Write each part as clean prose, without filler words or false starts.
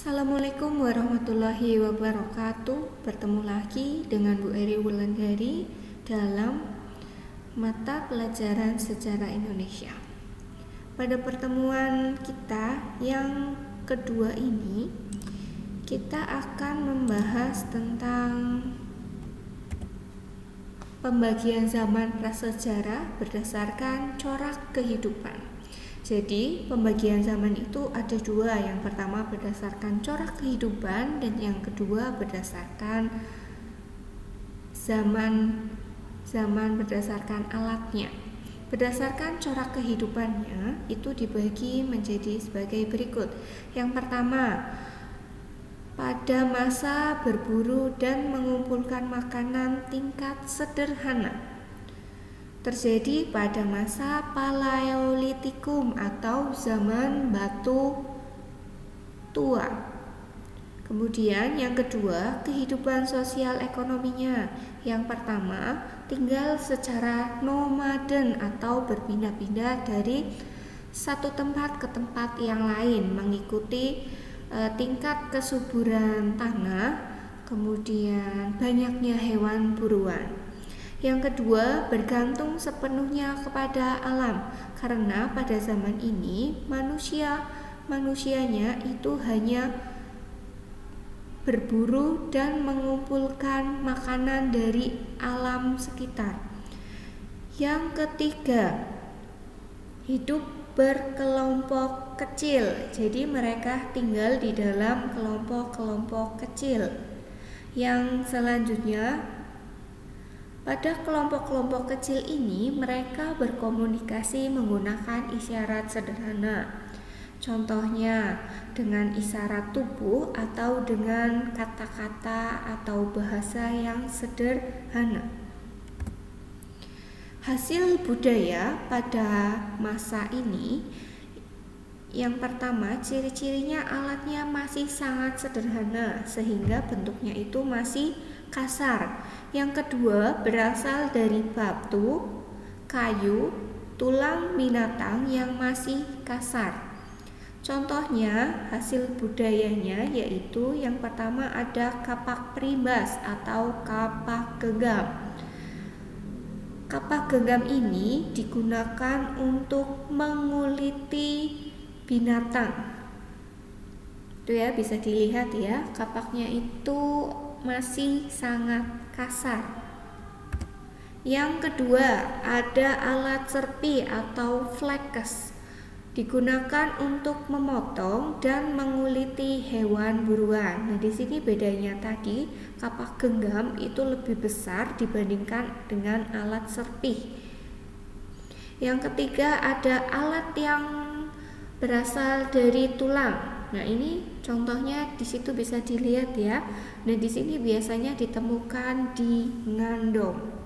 Assalamualaikum warahmatullahi wabarakatuh. Bertemu lagi dengan Bu Eri Wulandari dalam mata pelajaran sejarah Indonesia. Pada pertemuan kita yang kedua ini, kita akan membahas tentang pembagian zaman prasejarah berdasarkan corak kehidupan. Jadi pembagian zaman itu ada dua, yang pertama berdasarkan corak kehidupan dan yang kedua berdasarkan zaman berdasarkan alatnya. Berdasarkan corak kehidupannya itu dibagi menjadi sebagai berikut. Yang pertama, pada masa berburu dan mengumpulkan makanan tingkat sederhana, terjadi pada masa Paleolitikum atau zaman batu tua. Kemudian yang kedua, kehidupan sosial ekonominya. Yang pertama, tinggal secara nomaden atau berpindah-pindah dari satu tempat ke tempat yang lain mengikuti tingkat kesuburan tanah, kemudian banyaknya hewan buruan. Yang kedua, bergantung sepenuhnya kepada alam, karena pada zaman ini manusianya itu hanya berburu dan mengumpulkan makanan dari alam sekitar. Yang ketiga, hidup berkelompok kecil. Jadi mereka tinggal di dalam kelompok-kelompok kecil. Yang selanjutnya, pada kelompok-kelompok kecil ini mereka berkomunikasi menggunakan isyarat sederhana. Contohnya dengan isyarat tubuh atau dengan kata-kata atau bahasa yang sederhana. Hasil budaya pada masa ini, yang pertama, ciri-cirinya alatnya masih sangat sederhana sehingga bentuknya itu masih kasar. Yang kedua, berasal dari batu, kayu, tulang binatang yang masih kasar. Contohnya hasil budayanya yaitu yang pertama ada kapak perimbas atau kapak genggam. Kapak genggam ini digunakan untuk menguliti binatang. Itu ya, bisa dilihat ya, kapaknya itu masih sangat kasar. Yang kedua, ada alat serpi atau fleques, digunakan untuk memotong dan menguliti hewan buruan. Nah, di sini bedanya tadi, kapak genggam itu lebih besar dibandingkan dengan alat serpi. Yang ketiga, ada alat yang berasal dari tulang. Nah, ini contohnya di situ bisa dilihat ya. Nah, di sini biasanya ditemukan di Ngandong.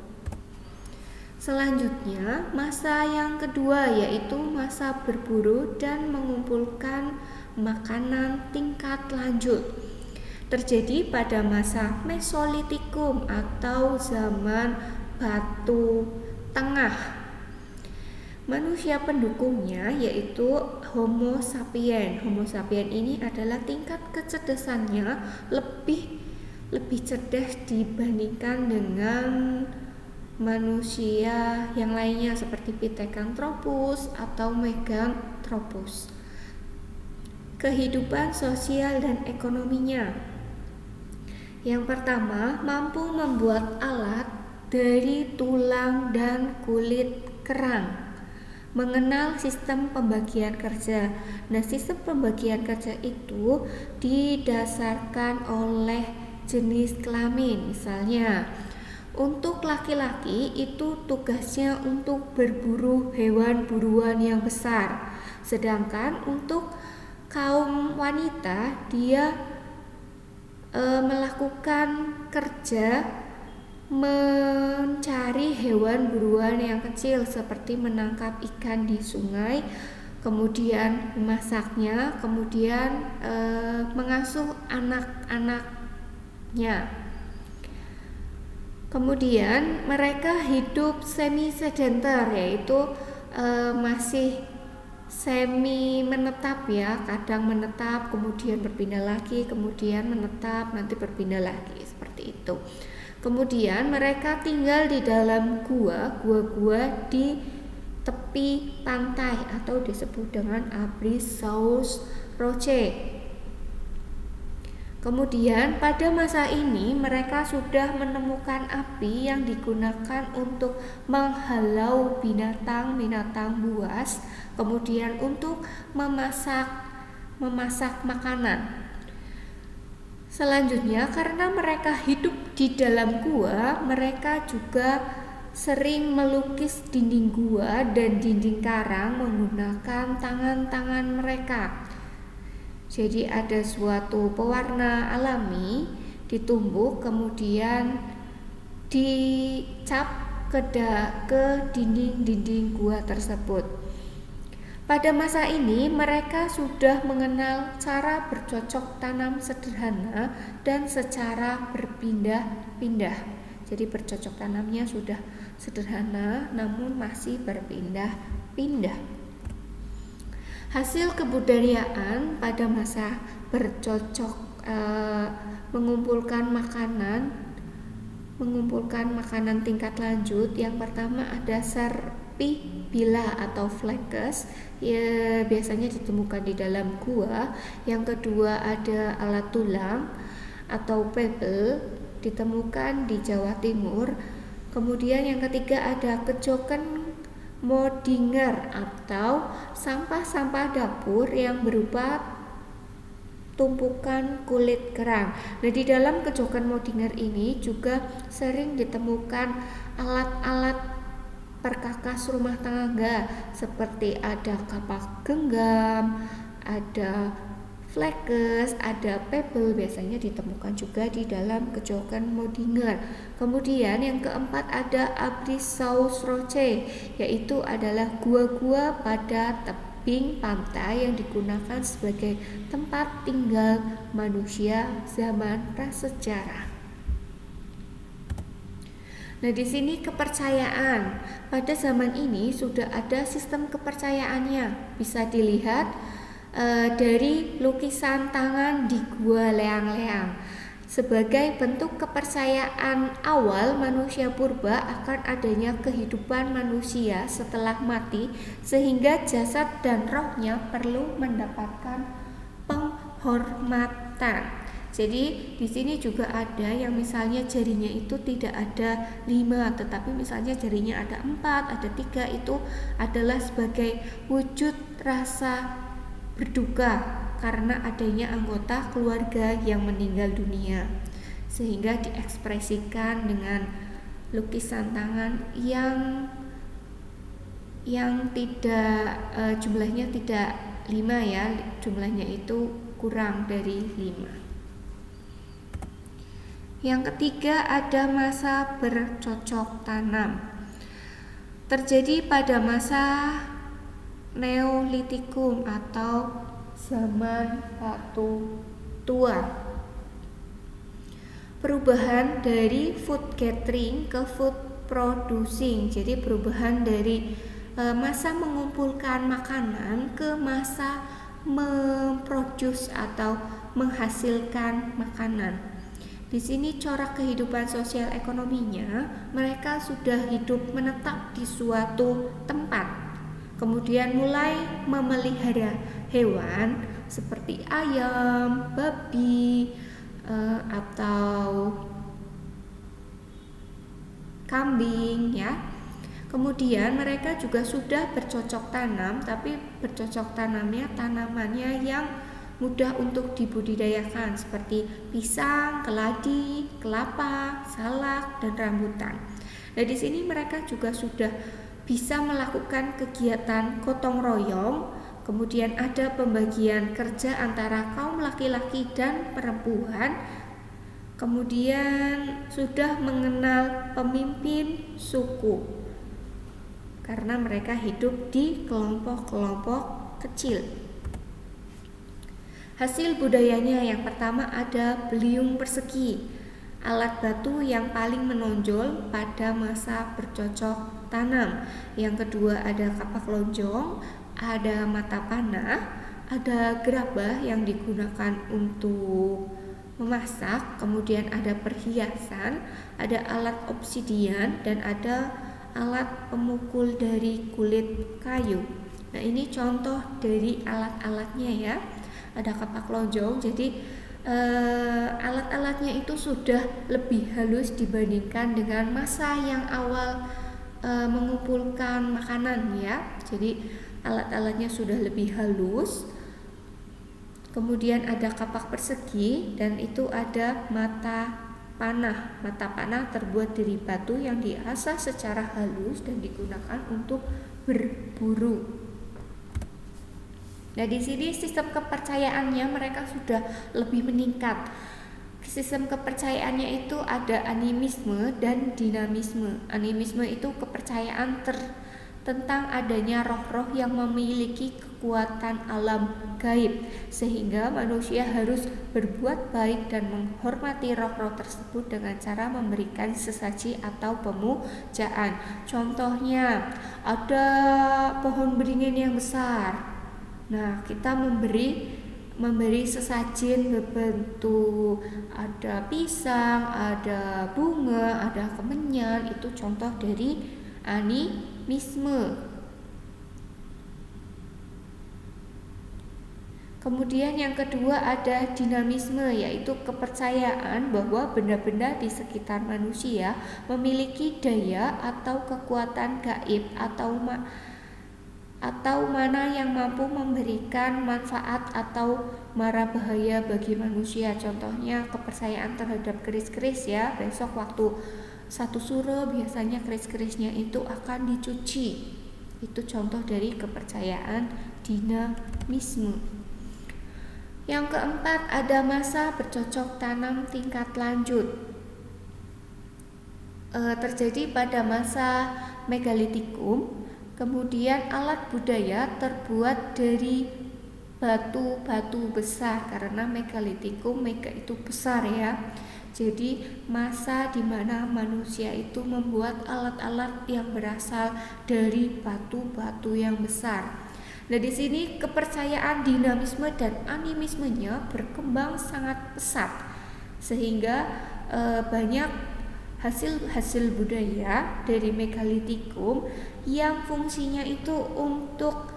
Selanjutnya, masa yang kedua yaitu masa berburu dan mengumpulkan makanan tingkat lanjut. Terjadi pada masa Mesolitikum atau zaman batu tengah. Manusia pendukungnya yaitu Homo sapien. Homo sapien ini adalah tingkat kecerdasannya lebih cerdas dibandingkan dengan manusia yang lainnya seperti Pithecanthropus atau Meganthropus. Kehidupan sosial dan ekonominya. Yang pertama, mampu membuat alat dari tulang dan kulit kerang. Mengenal sistem pembagian kerja. Nah, sistem pembagian kerja itu didasarkan oleh jenis kelamin. Misalnya, untuk laki-laki itu tugasnya untuk berburu hewan buruan yang besar. Sedangkan untuk kaum wanita, dia melakukan kerja mencari hewan buruan yang kecil seperti menangkap ikan di sungai, kemudian memasaknya, kemudian mengasuh anak-anaknya. Kemudian mereka hidup semi sedenter, yaitu masih semi menetap ya, kadang menetap kemudian berpindah lagi, kemudian menetap nanti berpindah lagi, seperti itu. Kemudian mereka tinggal di dalam gua-gua di tepi pantai atau disebut dengan abris saus roche. Kemudian pada masa ini mereka sudah menemukan api yang digunakan untuk menghalau binatang-binatang buas, kemudian untuk memasak makanan. Selanjutnya, karena mereka hidup di dalam gua, mereka juga sering melukis dinding gua dan dinding karang menggunakan tangan-tangan mereka. Jadi ada suatu pewarna alami ditumbuk kemudian dicap ke dinding-dinding gua tersebut. Pada masa ini mereka sudah mengenal cara bercocok tanam sederhana dan secara berpindah-pindah. Jadi bercocok tanamnya sudah sederhana namun masih berpindah-pindah. Hasil kebudayaan pada masa bercocok mengumpulkan makanan tingkat lanjut. Yang pertama ada serpih bila atau fleques, ya biasanya ditemukan di dalam gua. Yang kedua ada alat tulang atau pebble, ditemukan di Jawa Timur. Kemudian yang ketiga ada kejoken modinger atau sampah-sampah dapur yang berupa tumpukan kulit kerang. Nah, di dalam kejoken modinger ini juga sering ditemukan alat-alat perkakas rumah tangga seperti ada kapak genggam, ada fleques, ada pebble, biasanya ditemukan juga di dalam kejoken modinger. Kemudian yang keempat ada abris saus roche, yaitu adalah gua-gua pada tebing pantai yang digunakan sebagai tempat tinggal manusia zaman prasejarah. Nah, di sini kepercayaan. Pada zaman ini sudah ada sistem kepercayaannya. Bisa dilihat dari lukisan tangan di Gua Leang-Leang. Sebagai bentuk kepercayaan awal manusia purba akan adanya kehidupan manusia setelah mati, sehingga jasad dan rohnya perlu mendapatkan penghormatan. Jadi di sini juga ada yang misalnya jarinya itu tidak ada 5, tetapi misalnya jarinya ada 4, ada 3, itu adalah sebagai wujud rasa berduka karena adanya anggota keluarga yang meninggal dunia, sehingga diekspresikan dengan lukisan tangan yang tidak jumlahnya tidak 5 ya, jumlahnya itu kurang dari 5. Yang ketiga ada masa bercocok tanam. Terjadi pada masa Neolitikum atau zaman batu tua. Perubahan dari food gathering ke food producing. Jadi perubahan dari masa mengumpulkan makanan ke masa memproduce atau menghasilkan makanan. Di sini corak kehidupan sosial ekonominya, mereka sudah hidup menetap di suatu tempat. Kemudian mulai memelihara hewan seperti ayam, babi, atau kambing ya. Kemudian mereka juga sudah bercocok tanam, tapi bercocok tanamannya yang mudah untuk dibudidayakan seperti pisang, keladi, kelapa, salak, dan rambutan. Nah, di sini mereka juga sudah bisa melakukan kegiatan gotong royong, kemudian ada pembagian kerja antara kaum laki-laki dan perempuan, kemudian sudah mengenal pemimpin suku karena mereka hidup di kelompok-kelompok kecil. Hasil budayanya yang pertama ada beliung persegi, alat batu yang paling menonjol pada masa bercocok tanam. Yang kedua ada kapak lonjong, ada mata panah, ada gerabah yang digunakan untuk memasak, kemudian ada perhiasan, ada alat obsidian, dan ada alat pemukul dari kulit kayu. Nah, ini contoh dari alat-alatnya ya. Ada kapak lonjong, jadi alat-alatnya itu sudah lebih halus dibandingkan dengan masa yang awal mengumpulkan makanan ya. Jadi alat-alatnya sudah lebih halus. Kemudian ada kapak persegi dan itu ada mata panah. Mata panah terbuat dari batu yang diasah secara halus dan digunakan untuk berburu. Nah, di sini sistem kepercayaannya mereka sudah lebih meningkat. Sistem kepercayaannya itu ada animisme dan dinamisme. Animisme itu kepercayaan tentang adanya roh-roh yang memiliki kekuatan alam gaib, sehingga manusia harus berbuat baik dan menghormati roh-roh tersebut dengan cara memberikan sesaji atau pemujaan. Contohnya, ada pohon beringin yang besar. Nah, kita memberi sesajen berbentuk ada pisang, ada bunga, ada kemenyan. Itu contoh dari animisme. Kemudian yang kedua ada dinamisme, yaitu kepercayaan bahwa benda-benda di sekitar manusia memiliki daya atau kekuatan gaib atau mana yang mampu memberikan manfaat atau mara bahaya bagi manusia. Contohnya kepercayaan terhadap keris-keris ya. Besok waktu satu suro biasanya keris-kerisnya itu akan dicuci. Itu contoh dari kepercayaan dinamisme. Yang keempat ada masa bercocok tanam tingkat lanjut. Terjadi pada masa megalitikum. Kemudian alat budaya terbuat dari batu-batu besar karena megalitikum, mega itu besar ya. Jadi masa di mana manusia itu membuat alat-alat yang berasal dari batu-batu yang besar. Nah, di sini kepercayaan dinamisme dan animismenya berkembang sangat pesat sehingga banyak hasil budaya dari megalitikum yang fungsinya itu untuk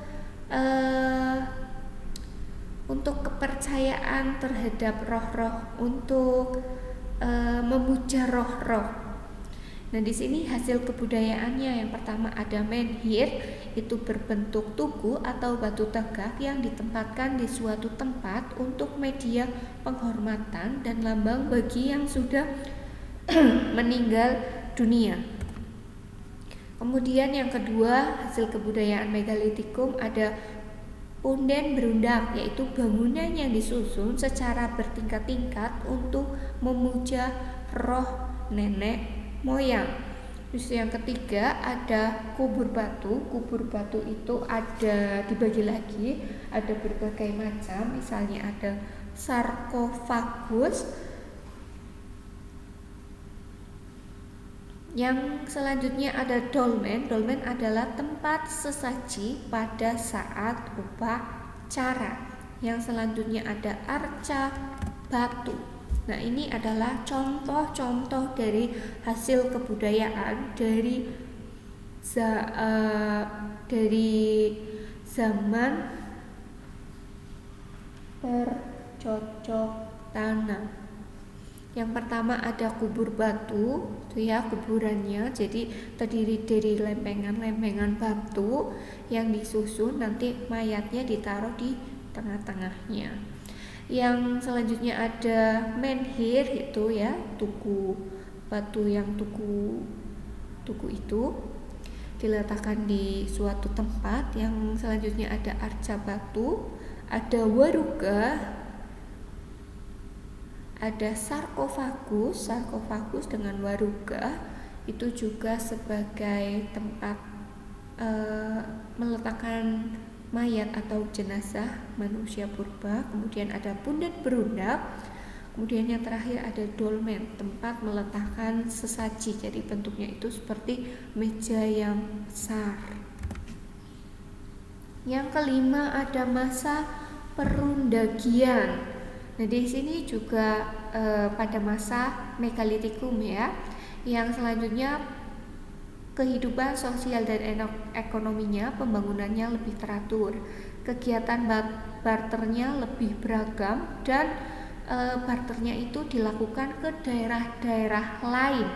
kepercayaan terhadap roh-roh, untuk memuja roh-roh. Nah, di sini hasil kebudayaannya yang pertama ada menhir, itu berbentuk tugu atau batu tegak yang ditempatkan di suatu tempat untuk media penghormatan dan lambang bagi yang sudah meninggal dunia. Kemudian yang kedua hasil kebudayaan megalitikum ada punden berundak, yaitu bangunan yang disusun secara bertingkat-tingkat untuk memuja roh nenek moyang. Terus yang ketiga ada kubur batu. Kubur batu itu ada dibagi lagi, ada berbagai macam, misalnya ada sarkofagus. Yang selanjutnya ada dolmen. Dolmen adalah tempat sesaji pada saat upacara. Yang selanjutnya ada arca batu. Nah, ini adalah contoh-contoh dari hasil kebudayaan dari zaman bercocok tanam. Yang pertama ada kubur batu, itu ya kuburannya, jadi terdiri dari lempengan-lempengan batu yang disusun, nanti mayatnya ditaruh di tengah-tengahnya. Yang selanjutnya ada menhir, itu ya tugu batu yang tugu itu diletakkan di suatu tempat. Yang selanjutnya ada arca batu, ada waruga, ada sarkofagus dengan waruga, itu juga sebagai tempat meletakkan mayat atau jenazah manusia purba. Kemudian ada punden berundak. Kemudian yang terakhir ada dolmen, tempat meletakkan sesaji. Jadi bentuknya itu seperti meja yang besar. Yang kelima ada masa perundagian. Nah, di sini juga pada masa megalitikum ya. Yang selanjutnya kehidupan sosial dan ekonominya, pembangunannya lebih teratur. Kegiatan barternya lebih beragam dan barternya itu dilakukan ke daerah-daerah lain.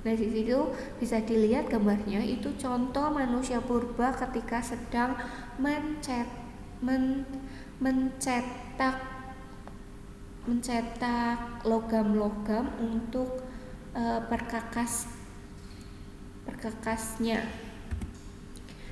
Nah, di situ bisa dilihat gambarnya, itu contoh manusia purba ketika sedang mencetak logam-logam untuk perkakasnya.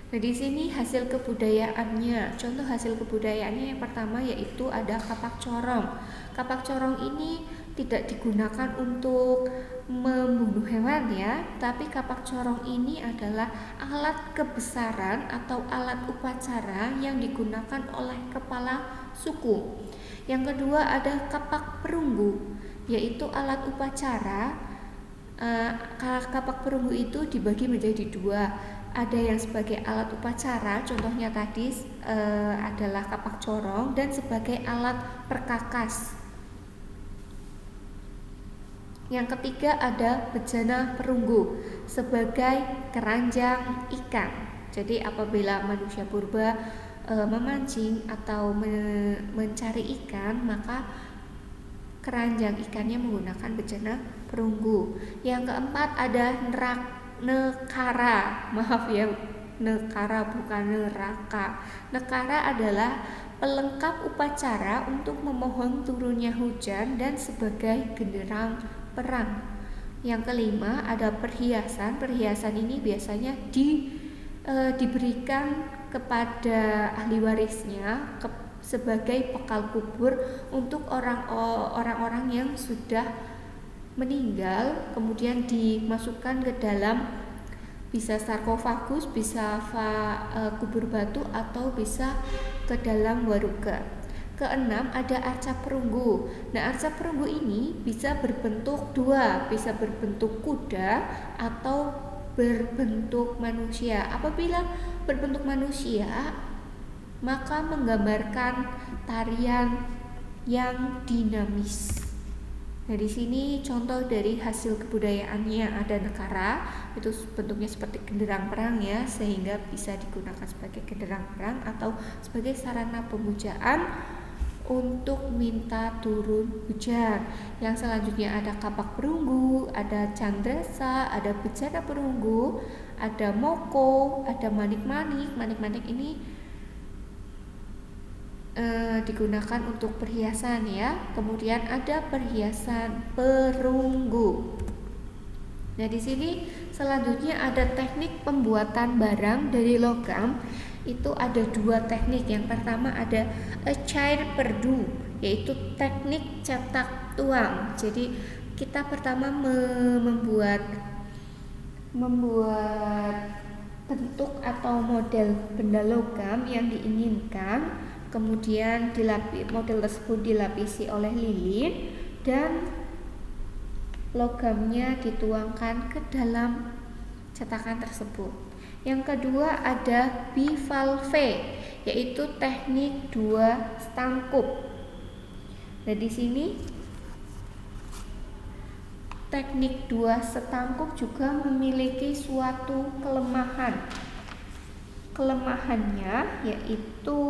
Nah, di sini hasil kebudayaannya. Contoh hasil kebudayaannya yang pertama yaitu ada kapak corong. Kapak corong ini tidak digunakan untuk membunuh hewan ya, tapi kapak corong ini adalah alat kebesaran atau alat upacara yang digunakan oleh kepala suku. Yang kedua ada kapak perunggu, yaitu alat upacara. Kapak perunggu itu dibagi menjadi dua. Ada yang sebagai alat upacara, contohnya tadi adalah kapak corong, dan sebagai alat perkakas. Yang ketiga ada bejana perunggu sebagai keranjang ikan. Jadi apabila manusia purba memancing atau mencari ikan, maka keranjang ikannya menggunakan bejana perunggu. Yang keempat ada nekara. Maaf ya, nekara bukan neraka. Nekara adalah pelengkap upacara untuk memohon turunnya hujan dan sebagai genderang perang. Yang kelima ada perhiasan. Perhiasan ini biasanya diberikan kepada ahli warisnya sebagai bekal kubur untuk orang-orang yang sudah meninggal, kemudian dimasukkan ke dalam bisa sarkofagus, bisa kubur batu, atau bisa ke dalam waruga. Keenam ada arca perunggu. Nah, arca perunggu ini bisa berbentuk dua, bisa berbentuk kuda atau berbentuk manusia. Apabila berbentuk manusia, maka menggambarkan tarian yang dinamis. Nah, di sini contoh dari hasil kebudayaannya ada nekara, itu bentuknya seperti genderang perang ya, sehingga bisa digunakan sebagai genderang perang atau sebagai sarana pemujaan untuk minta turun hujan. Yang selanjutnya ada kapak perunggu, ada candrasa, ada bejana perunggu, ada moko, ada manik-manik. Manik-manik ini digunakan untuk perhiasan ya. Kemudian ada perhiasan perunggu. Nah, di sini selanjutnya ada teknik pembuatan barang dari logam. Itu ada dua teknik. Yang pertama ada cair perdu, yaitu teknik cetak tuang. Jadi kita pertama membuat bentuk atau model benda logam yang diinginkan. Kemudian model tersebut dilapisi oleh lilin dan logamnya dituangkan ke dalam cetakan tersebut. Yang kedua ada bivalve, yaitu teknik dua setangkup. Nah, di sini teknik dua setangkup juga memiliki suatu kelemahan. Kelemahannya yaitu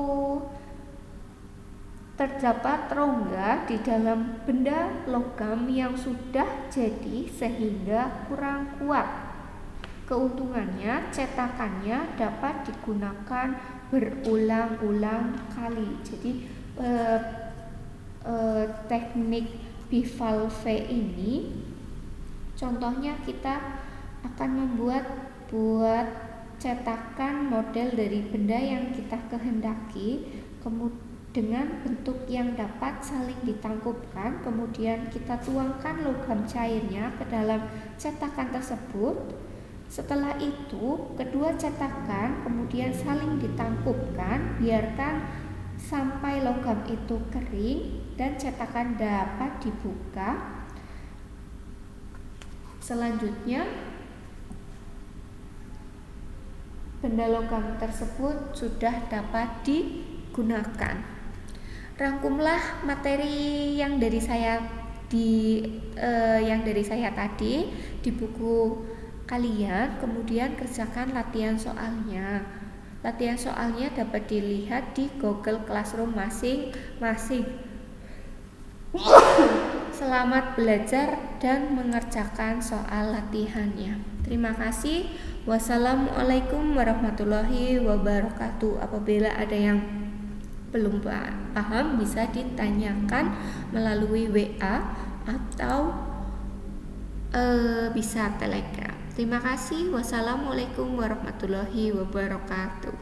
terdapat rongga di dalam benda logam yang sudah jadi sehingga kurang kuat. Keuntungannya, cetakannya dapat digunakan berulang-ulang kali. Jadi teknik bivalve ini contohnya kita akan membuat cetakan model dari benda yang kita kehendaki, kemudian dengan bentuk yang dapat saling ditangkupkan, kemudian kita tuangkan logam cairnya ke dalam cetakan tersebut. Setelah itu, kedua cetakan kemudian saling ditangkupkan, biarkan sampai logam itu kering dan cetakan dapat dibuka. Selanjutnya benda logam tersebut sudah dapat digunakan. Rangkumlah materi yang dari saya tadi di buku kalian, kemudian kerjakan latihan soalnya. Latihan soalnya dapat dilihat di Google Classroom masing-masing. Selamat belajar dan mengerjakan soal latihannya. Terima kasih. Wassalamualaikum warahmatullahi wabarakatuh. Apabila ada yang belum paham bisa ditanyakan melalui WA atau bisa Telegram. Terima kasih. Wassalamualaikum warahmatullahi wabarakatuh.